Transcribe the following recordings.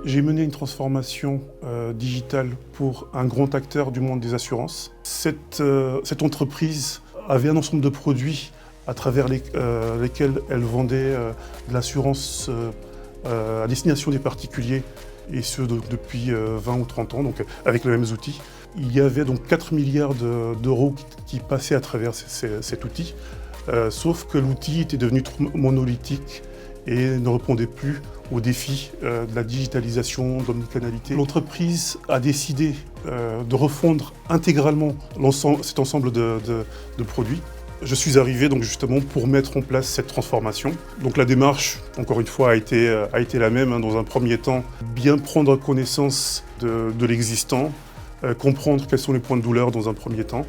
J'ai mené une transformation digitale pour un grand acteur du monde des assurances. Cette entreprise avait un ensemble de produits à travers lesquels elle vendait de l'assurance à destination des particuliers, et ce depuis 20 ou 30 ans, donc avec les mêmes outils. Il y avait donc 4 milliards d'euros qui passaient à travers cet outil, sauf que l'outil était devenu trop monolithique et ne répondait plus aux défis de la digitalisation, de l'omnicanalité. L'entreprise a décidé de refondre intégralement cet ensemble de produits. Je suis arrivé donc justement pour mettre en place cette transformation. Donc la démarche, encore une fois, a été la même. Dans un premier temps, bien prendre connaissance de l'existant, comprendre quels sont les points de douleur dans un premier temps,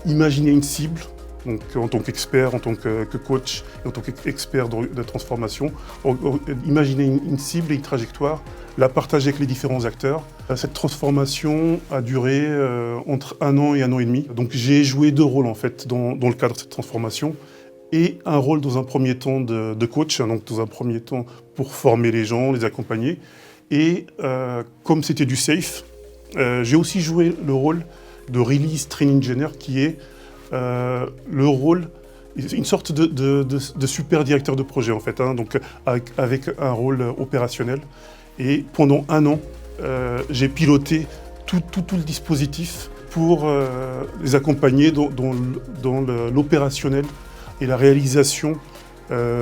imaginer une cible. Donc, en tant qu'expert, en tant que coach, en tant qu'expert de transformation, imaginer une cible et une trajectoire, la partager avec les différents acteurs. Cette transformation a duré entre 1 an et 1 an et demi. Donc j'ai joué 2 rôles en fait dans le cadre de cette transformation, et un rôle dans un premier temps de coach, donc dans un premier temps pour former les gens, les accompagner. Et comme c'était du safe, j'ai aussi joué le rôle de release training engineer, qui est le rôle, une sorte de super directeur de projet en fait, donc avec un rôle opérationnel. Et pendant 1 an, j'ai piloté tout le dispositif pour les accompagner dans l'opérationnel et la réalisation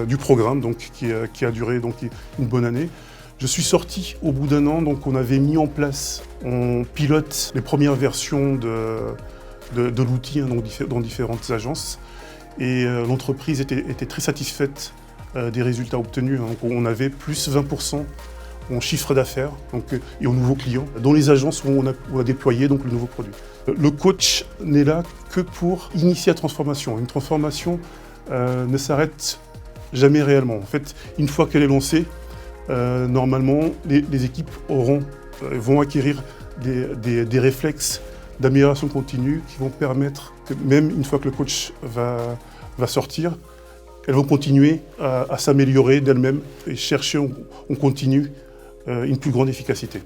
du programme, donc, qui a duré donc, une bonne année. Je suis sorti au bout d'1 an, donc on avait mis en place, on pilote les premières versions de l'outil dans différentes agences, et l'entreprise était très satisfaite des résultats obtenus. Donc on avait plus 20% en chiffre d'affaires et aux nouveaux clients dans les agences où on a déployé donc, le nouveau produit. Le coach n'est là que pour initier la transformation. Une transformation ne s'arrête jamais réellement. En fait, une fois qu'elle est lancée, normalement les équipes vont acquérir des réflexes d'amélioration continue qui vont permettre que même une fois que le coach va sortir, elles vont continuer à s'améliorer d'elles-mêmes et chercher en continu une plus grande efficacité.